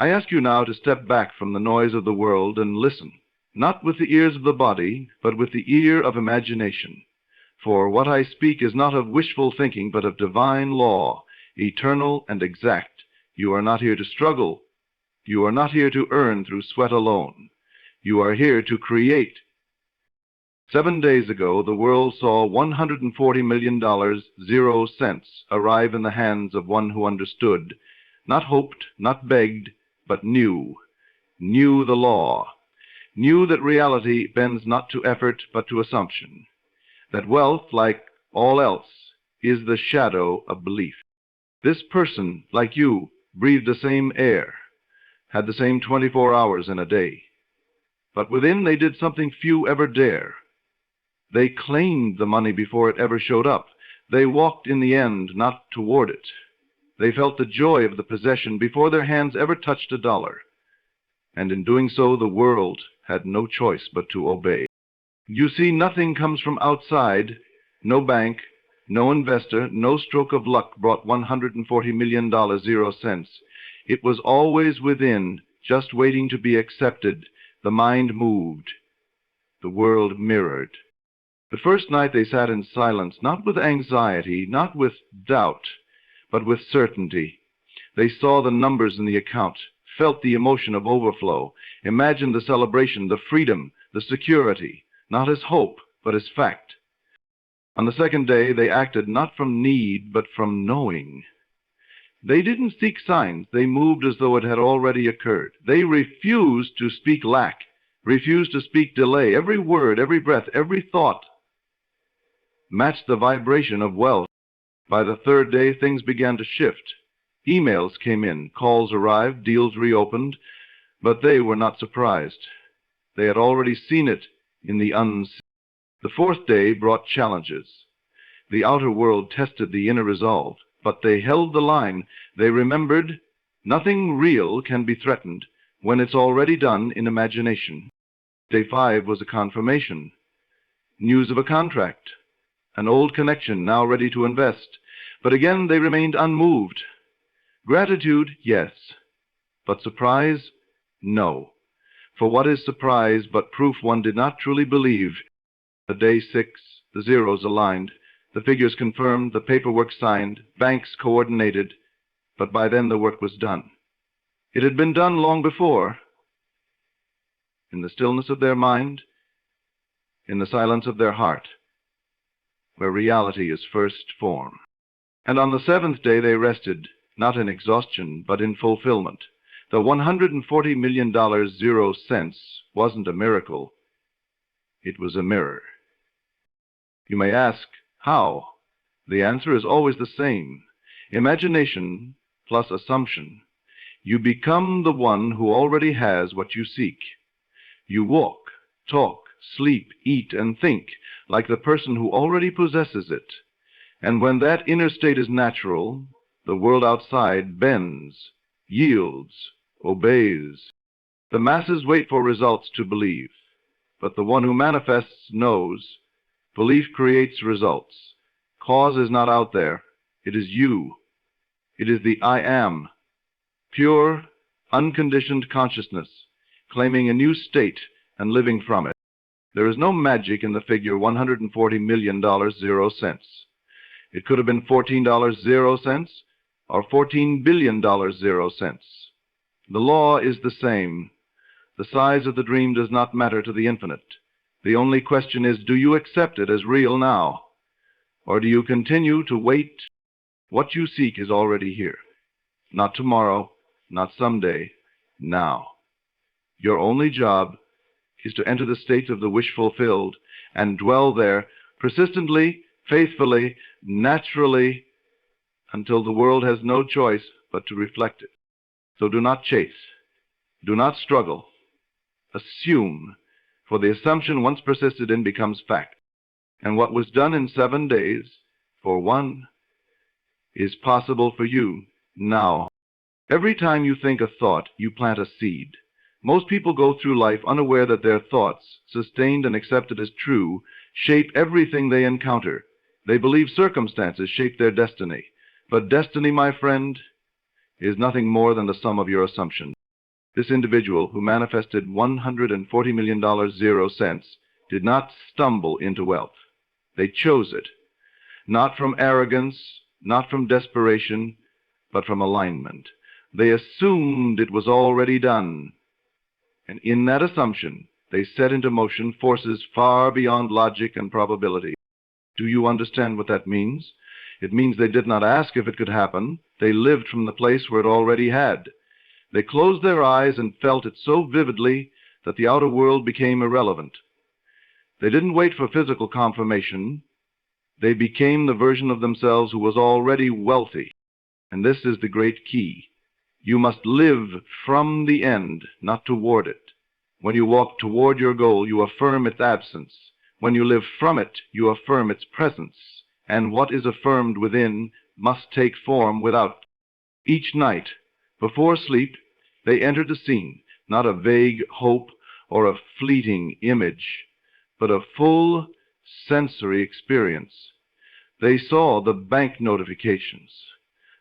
I ask you now to step back from the noise of the world and listen, not with the ears of the body, but with the ear of imagination. For what I speak is not of wishful thinking, but of divine law, eternal and exact. You are not here to struggle. You are not here to earn through sweat alone. You are here to create. 7 days ago, the world saw $140 million, 0 cents, arrive in the hands of one who understood, not hoped, not begged, but knew the law, knew that reality bends not to effort, but to assumption, that wealth, like all else, is the shadow of belief. This person, like you, breathed the same air, had the same 24 hours in a day. But within they did something few ever dare. They claimed the money before it ever showed up. They walked in the end, not toward it. They felt the joy of the possession before their hands ever touched a dollar. And in doing so, the world had no choice but to obey. You see, nothing comes from outside. No bank, no investor, no stroke of luck brought $140 million, 0 cents. It was always within, just waiting to be accepted. The mind moved. The world mirrored. The first night they sat in silence, not with anxiety, not with doubt, but with certainty. They saw the numbers in the account, felt the emotion of overflow, imagined the celebration, the freedom, the security, not as hope, but as fact. On the second day, they acted not from need, but from knowing. They didn't seek signs. They moved as though it had already occurred. They refused to speak lack, refused to speak delay. Every word, every breath, every thought matched the vibration of wealth. By the third day, things began to shift. Emails came in, calls arrived, deals reopened, but they were not surprised. They had already seen it in the unseen. The fourth day brought challenges. The outer world tested the inner resolve, but they held the line. They remembered nothing real can be threatened when it's already done in imagination. Day 5 was a confirmation. News of a contract. An old connection now ready to invest. But again they remained unmoved. Gratitude, yes. But surprise, no. For what is surprise but proof one did not truly believe? The day 6, the zeros aligned, the figures confirmed, the paperwork signed, banks coordinated, but by then the work was done. It had been done long before. In the stillness of their mind, in the silence of their heart, where reality is first formed. And on the 7th day they rested, not in exhaustion, but in fulfillment. The $140 million, 0 cents wasn't a miracle. It was a mirror. You may ask, how? The answer is always the same. Imagination plus assumption. You become the one who already has what you seek. You walk, talk, sleep, eat, and think like the person who already possesses it. And when that inner state is natural, the world outside bends, yields, obeys. The masses wait for results to believe, but the one who manifests knows. Belief creates results. Cause is not out there. It is you. It is the I am. Pure, unconditioned consciousness, claiming a new state and living from it. There is no magic in the figure $140 million, 0 cents. It could have been $14, 0 cents, or $14 billion, 0 cents. The law is the same. The size of the dream does not matter to the infinite. The only question is, do you accept it as real now? Or do you continue to wait? What you seek is already here. Not tomorrow, not someday, now. Your only job is to enter the state of the wish fulfilled and dwell there persistently, faithfully, naturally, until the world has no choice but to reflect it. So do not chase. Do not struggle. Assume, for the assumption once persisted in becomes fact. And what was done in 7 days, for one, is possible for you now. Every time you think a thought, you plant a seed. Most people go through life unaware that their thoughts, sustained and accepted as true, shape everything they encounter. They believe circumstances shape their destiny. But destiny, my friend, is nothing more than the sum of your assumptions. This individual, who manifested $140 million 0 cents, did not stumble into wealth. They chose it, not from arrogance, not from desperation, but from alignment. They assumed it was already done, and in that assumption, they set into motion forces far beyond logic and probability. Do you understand what that means? It means they did not ask if it could happen. They lived from the place where it already had. They closed their eyes and felt it so vividly that the outer world became irrelevant. They didn't wait for physical confirmation. They became the version of themselves who was already wealthy. And this is the great key. You must live from the end, not toward it. When you walk toward your goal, you affirm its absence. When you live from it, you affirm its presence. And what is affirmed within must take form without. Each night, before sleep, they entered the scene, not a vague hope or a fleeting image, but a full sensory experience. They saw the bank notifications.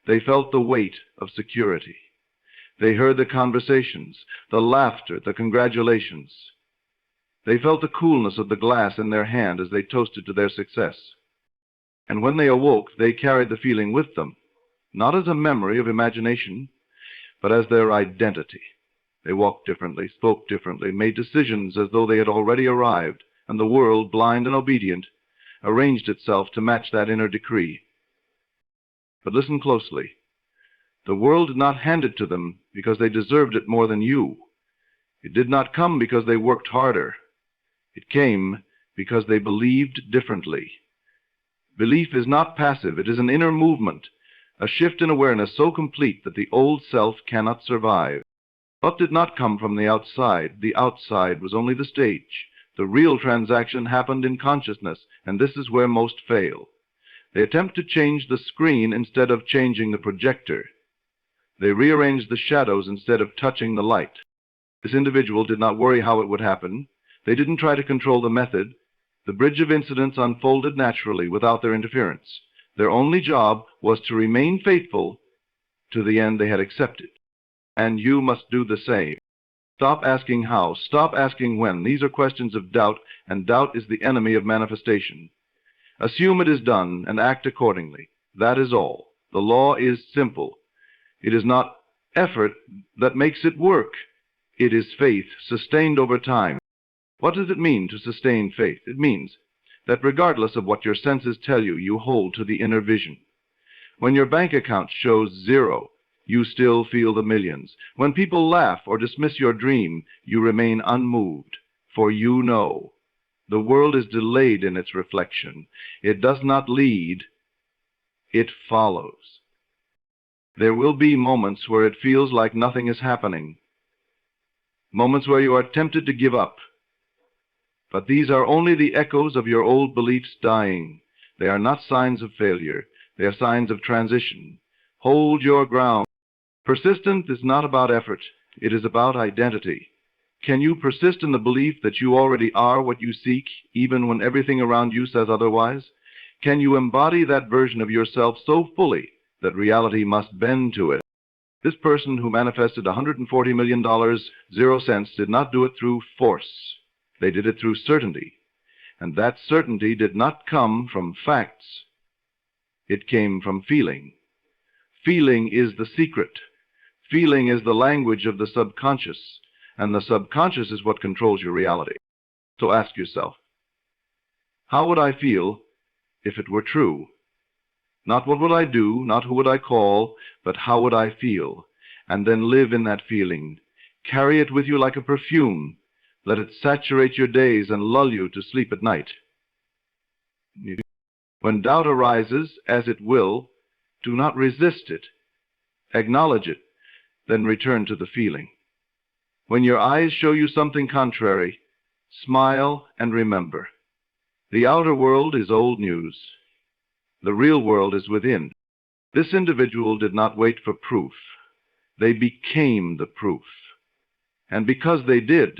They felt the weight of security. They heard the conversations, the laughter, the congratulations. They felt the coolness of the glass in their hand as they toasted to their success. And when they awoke, they carried the feeling with them, not as a memory of imagination, but as their identity. They walked differently, spoke differently, made decisions as though they had already arrived, and the world, blind and obedient, arranged itself to match that inner decree. But listen closely. The world did not hand it to them because they deserved it more than you. It did not come because they worked harder. It came because they believed differently. Belief is not passive. It is an inner movement, a shift in awareness so complete that the old self cannot survive. Thought did not come from the outside. The outside was only the stage. The real transaction happened in consciousness, and this is where most fail. They attempt to change the screen instead of changing the projector. They rearrange the shadows instead of touching the light. This individual did not worry how it would happen. They didn't try to control the method. The bridge of incidents unfolded naturally without their interference. Their only job was to remain faithful to the end they had accepted. And you must do the same. Stop asking how. Stop asking when. These are questions of doubt, and doubt is the enemy of manifestation. Assume it is done and act accordingly. That is all. The law is simple. It is not effort that makes it work. It is faith sustained over time. What does it mean to sustain faith? It means that regardless of what your senses tell you, you hold to the inner vision. When your bank account shows 0, you still feel the millions. When people laugh or dismiss your dream, you remain unmoved, for you know. The world is delayed in its reflection. It does not lead, it follows. There will be moments where it feels like nothing is happening, moments where you are tempted to give up. But these are only the echoes of your old beliefs dying. They are not signs of failure. They are signs of transition. Hold your ground. Persistence is not about effort. It is about identity. Can you persist in the belief that you already are what you seek, even when everything around you says otherwise? Can you embody that version of yourself so fully that reality must bend to it? This person who manifested $140 million 0 cents did not do it through force. They did it through certainty. And that certainty did not come from facts. It came from feeling. Feeling is the secret. Feeling is the language of the subconscious, and the subconscious is what controls your reality. So ask yourself, how would I feel if it were true? Not what would I do, not who would I call, but how would I feel? And then live in that feeling. Carry it with you like a perfume. Let it saturate your days and lull you to sleep at night. When doubt arises, as it will, do not resist it. Acknowledge it, then return to the feeling. When your eyes show you something contrary, smile and remember. The outer world is old news. The real world is within. This individual did not wait for proof. They became the proof. And because they did,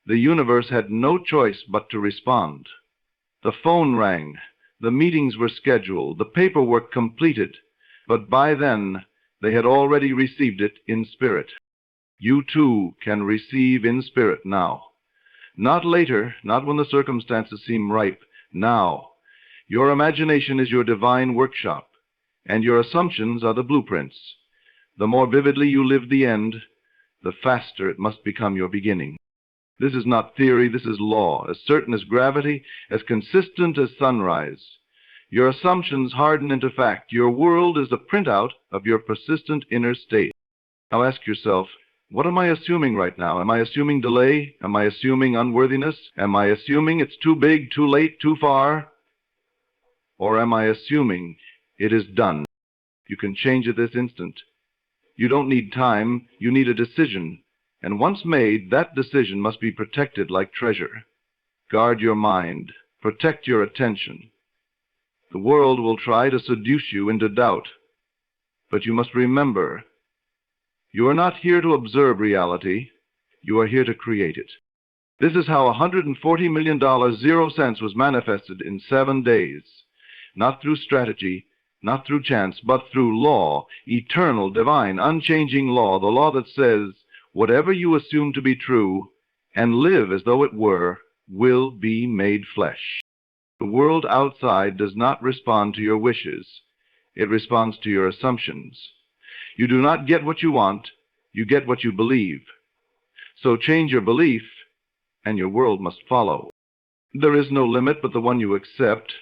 the universe had no choice but to respond. The phone rang, the meetings were scheduled, the paperwork completed, but by then they had already received it in spirit. You too can receive in spirit now. Not later, not when the circumstances seem ripe. Now. Your imagination is your divine workshop, and your assumptions are the blueprints. The more vividly you live the end, the faster it must become your beginning. This is not theory, this is law, as certain as gravity, as consistent as sunrise. Your assumptions harden into fact. Your world is a printout of your persistent inner state. Now ask yourself, what am I assuming right now? Am I assuming delay? Am I assuming unworthiness? Am I assuming it's too big, too late, too far? Or am I assuming it is done? You can change it this instant. You don't need time, you need a decision. And once made, that decision must be protected like treasure. Guard your mind. Protect your attention. The world will try to seduce you into doubt. But you must remember, you are not here to observe reality. You are here to create it. This is how $140 million 0 cents was manifested in 7 days. Not through strategy, not through chance, but through law, eternal, divine, unchanging law, the law that says, whatever you assume to be true and live as though it were, will be made flesh. The world outside does not respond to your wishes. It responds to your assumptions. You do not get what you want, you get what you believe. So change your belief, and your world must follow. There is no limit but the one you accept.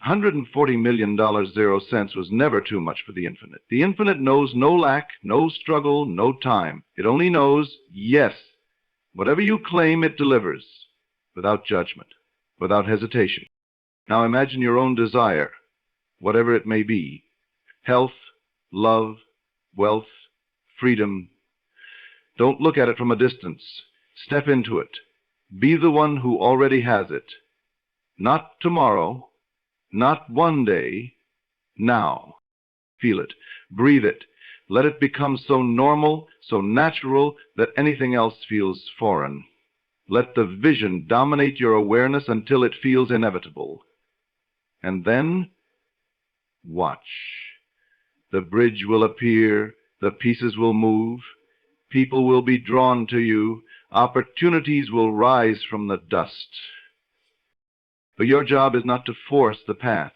$140 million 0 cents was never too much for the infinite. The infinite knows no lack, no struggle, no time. It only knows, yes, whatever you claim it delivers, without judgment, without hesitation. Now imagine your own desire, whatever it may be: health, love, wealth, freedom. Don't look at it from a distance. Step into it. Be the one who already has it. Not tomorrow, not one day, now. Feel it. Breathe it. Let it become so normal, so natural, that anything else feels foreign. Let the vision dominate your awareness until it feels inevitable. And then, watch. The bridge will appear, the pieces will move, people will be drawn to you, opportunities will rise from the dust. But your job is not to force the path.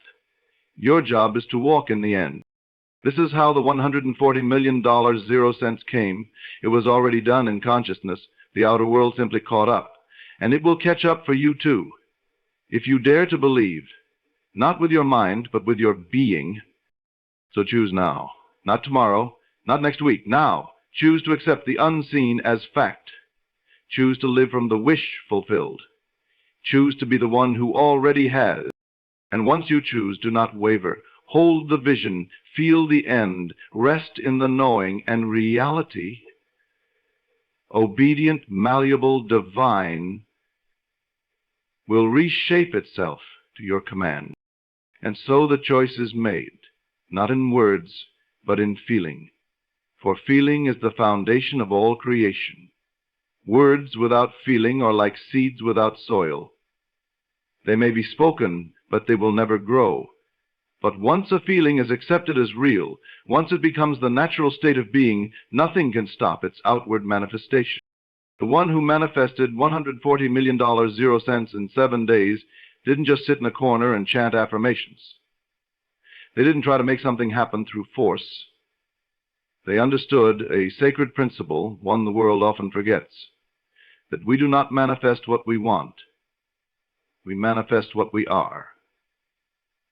Your job is to walk in the end. This is how the $140 million 0 cents came. It was already done in consciousness. The outer world simply caught up. And it will catch up for you too. If you dare to believe, not with your mind, but with your being. So choose now. Not tomorrow, not next week. Now, choose to accept the unseen as fact. Choose to live from the wish fulfilled. Choose to be the one who already has. And once you choose, do not waver. Hold the vision, feel the end, rest in the knowing, and reality, obedient, malleable, divine, will reshape itself to your command. And so the choice is made, not in words, but in feeling. For feeling is the foundation of all creation. Words without feeling are like seeds without soil. They may be spoken, but they will never grow. But once a feeling is accepted as real, once it becomes the natural state of being, nothing can stop its outward manifestation. The one who manifested $140 million 0 cents in 7 days didn't just sit in a corner and chant affirmations. They didn't try to make something happen through force. They understood a sacred principle, one the world often forgets, that we do not manifest what we want. We manifest what we are.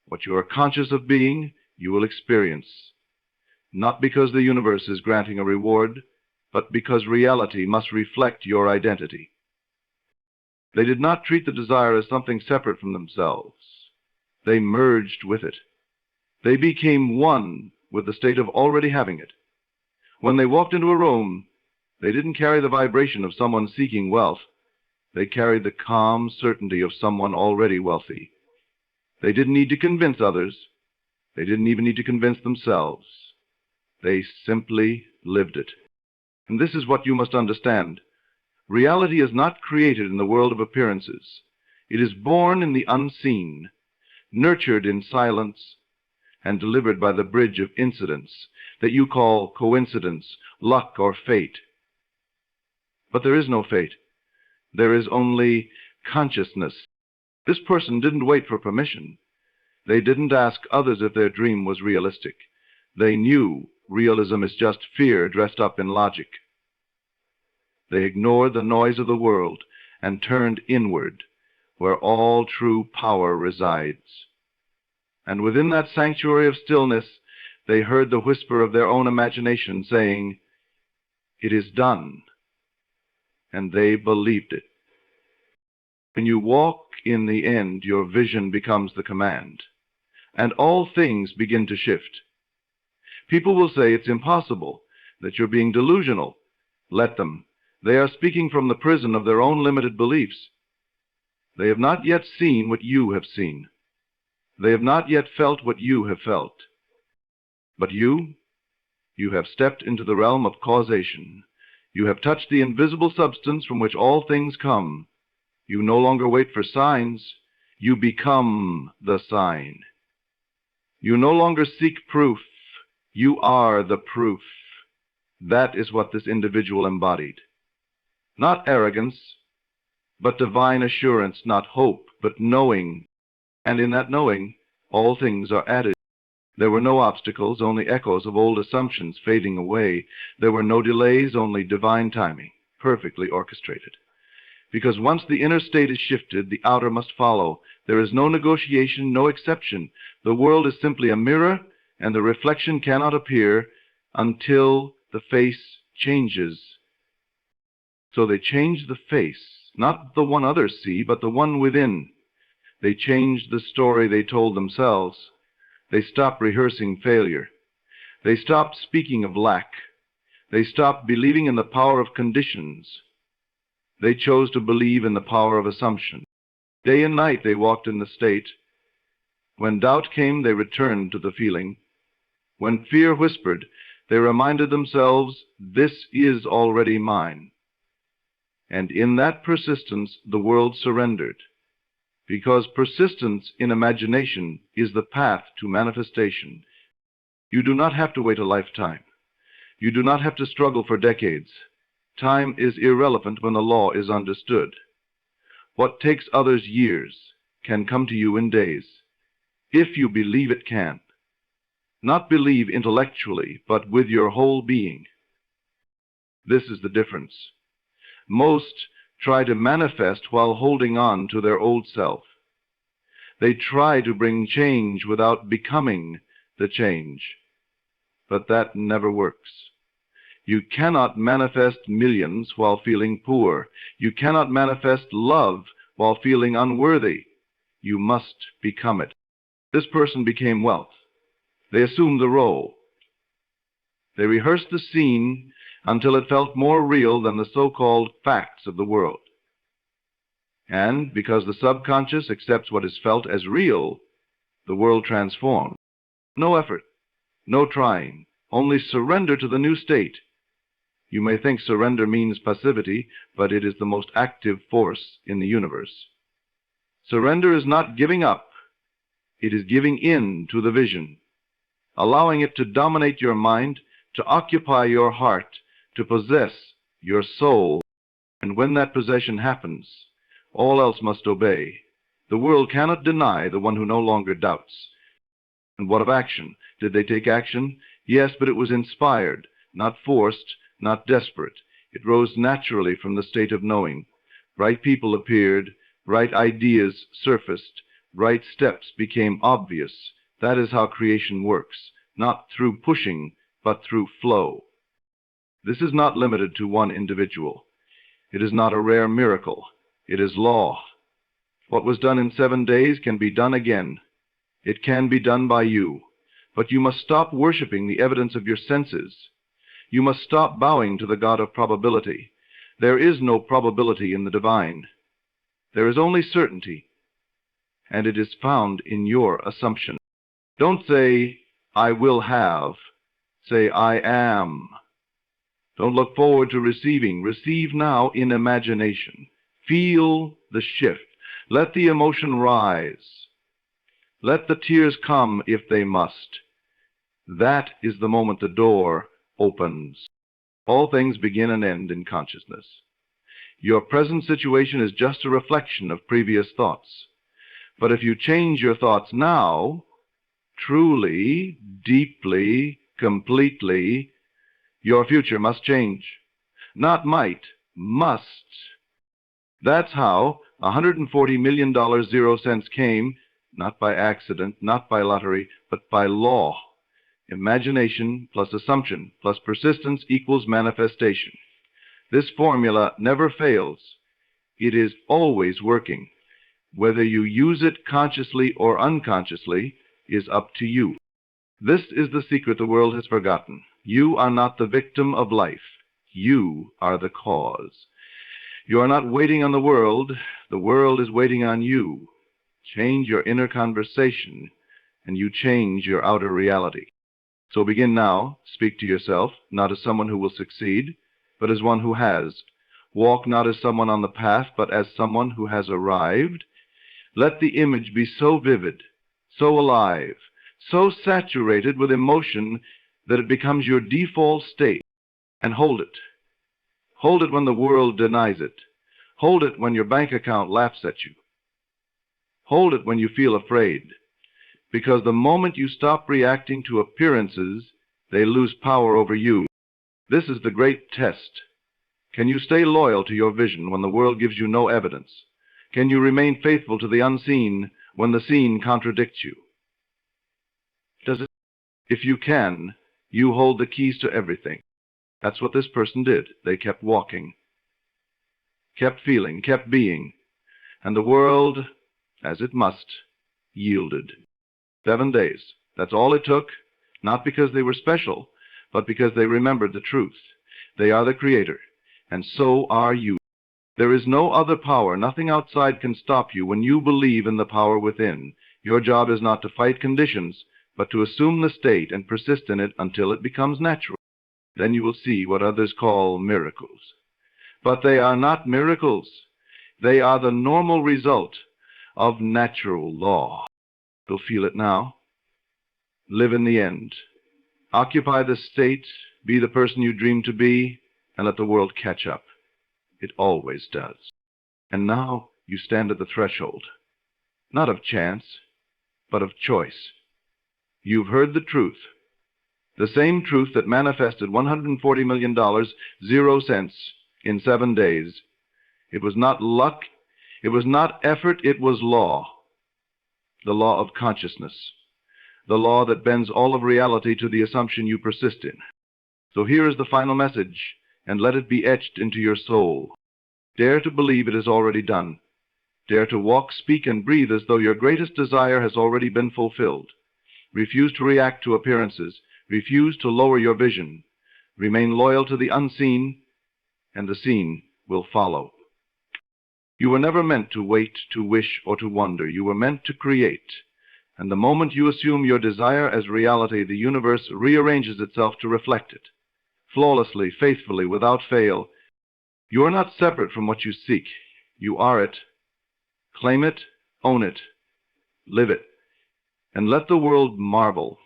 What you are conscious of being, you will experience, not because the universe is granting a reward, but because reality must reflect your identity. They did not treat the desire as something separate from themselves. They merged with it. They became one with the state of already having it. When they walked into a room, they didn't carry the vibration of someone seeking wealth. They carried the calm certainty of someone already wealthy. They didn't need to convince others. They didn't even need to convince themselves. They simply lived it. And this is what you must understand. Reality is not created in the world of appearances. It is born in the unseen, nurtured in silence, and delivered by the bridge of incidents that you call coincidence, luck, or fate. But there is no fate. There is only consciousness. This person didn't wait for permission. They didn't ask others if their dream was realistic. They knew realism is just fear dressed up in logic. They ignored the noise of the world and turned inward, where all true power resides. And within that sanctuary of stillness, they heard the whisper of their own imagination saying, "It is done." And they believed it. When you walk in the end, your vision becomes the command, and all things begin to shift. People will say it's impossible, that you're being delusional. Let them. They are speaking from the prison of their own limited beliefs. They have not yet seen what you have seen. They have not yet felt what you have felt. But you have stepped into the realm of causation. You have touched the invisible substance from which all things come. You no longer wait for signs. You become the sign. You no longer seek proof. You are the proof. That is what this individual embodied. Not arrogance, but divine assurance, not hope, but knowing. And in that knowing, all things are added. There were no obstacles, only echoes of old assumptions fading away. There were no delays, only divine timing, perfectly orchestrated. Because once the inner state is shifted, the outer must follow. There is no negotiation, no exception. The world is simply a mirror, and the reflection cannot appear until the face changes. So they changed the face, not the one others see, but the one within. They changed the story they told themselves. They stopped rehearsing failure. They stopped speaking of lack. They stopped believing in the power of conditions. They chose to believe in the power of assumption. Day and night they walked in the state. When doubt came, they returned to the feeling. When fear whispered, they reminded themselves, "This is already mine." And in that persistence, the world surrendered. Because persistence in imagination is the path to manifestation. You do not have to wait a lifetime. You do not have to struggle for decades. Time is irrelevant when the law is understood. What takes others years can come to you in days, if you believe it can. Not believe intellectually, but with your whole being. This is the difference. Most try to manifest while holding on to their old self. They try to bring change without becoming the change. But that never works. You cannot manifest millions while feeling poor. You cannot manifest love while feeling unworthy. You must become it. This person became wealth. They assumed the role. They rehearsed the scene until it felt more real than the so-called facts of the world. And because the subconscious accepts what is felt as real, the world transforms. No effort, no trying, only surrender to the new state. You may think surrender means passivity, but it is the most active force in the universe. Surrender is not giving up. It is giving in to the vision, allowing it to dominate your mind, to occupy your heart, to possess your soul. And when that possession happens, all else must obey. The world cannot deny the one who no longer doubts. And what of action? Did they take action? Yes, but it was inspired, not forced, not desperate. It rose naturally from the state of knowing. Right people appeared, right ideas surfaced, right steps became obvious. That is how creation works, not through pushing, but through flow. This is not limited to one individual. It is not a rare miracle. It is law. What was done in 7 days can be done again. It can be done by you. But you must stop worshiping the evidence of your senses. You must stop bowing to the God of probability. There is no probability in the divine. There is only certainty, and it is found in your assumption. Don't say, "I will have." Say, "I am." Don't look forward to receiving. Receive now in imagination. Feel the shift. Let the emotion rise. Let the tears come if they must. That is the moment the door opens. All things begin and end in consciousness. Your present situation is just a reflection of previous thoughts. But if you change your thoughts now, truly, deeply, completely, your future must change. Not might, must. That's how $140 million 0 cents came, not by accident, not by lottery, but by law. Imagination plus assumption plus persistence equals manifestation. This formula never fails. It is always working. Whether you use it consciously or unconsciously is up to you. This is the secret the world has forgotten. You are not the victim of life. You are the cause. You are not waiting on the world is waiting on you. Change your inner conversation, and you change your outer reality. So begin now. Speak to yourself, not as someone who will succeed, but as one who has. Walk not as someone on the path, but as someone who has arrived. Let the image be so vivid, so alive, so saturated with emotion that it becomes your default state. And hold it. Hold it when the world denies it. Hold it when your bank account laughs at you. Hold it when you feel afraid. Because the moment you stop reacting to appearances, they lose power over you. This is the great test. Can you stay loyal to your vision when the world gives you no evidence? Can you remain faithful to the unseen when the seen contradicts you? Does it? If you can, you hold the keys to everything. That's what this person did. They kept walking, kept feeling, kept being, and the world, as it must, yielded. 7 days. That's all it took, not because they were special, but because they remembered the truth. They are the creator, and so are you. There is no other power. Nothing outside can stop you when you believe in the power within. Your job is not to fight conditions, but to assume the state and persist in it until it becomes natural. Then you will see what others call miracles. But they are not miracles. They are the normal result of natural law. You'll feel it now. Live in the end. Occupy the state, be the person you dream to be, and let the world catch up. It always does. And now you stand at the threshold, not of chance, but of choice. You've heard the truth, the same truth that manifested $140 million, 0 cents, in 7 days. It was not luck, it was not effort, it was law. The law of consciousness, the law that bends all of reality to the assumption you persist in. So here is the final message, and let it be etched into your soul. Dare to believe it is already done. Dare to walk, speak, and breathe as though your greatest desire has already been fulfilled. Refuse to react to appearances. Refuse to lower your vision. Remain loyal to the unseen, and the seen will follow. You were never meant to wait, to wish, or to wonder. You were meant to create. And the moment you assume your desire as reality, the universe rearranges itself to reflect it. Flawlessly, faithfully, without fail. You are not separate from what you seek. You are it. Claim it, own it, live it, and let the world marvel,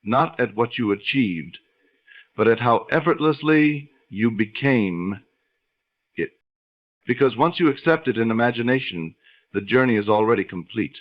not at what you achieved, but at how effortlessly you became it. Because once you accept it in imagination, the journey is already complete.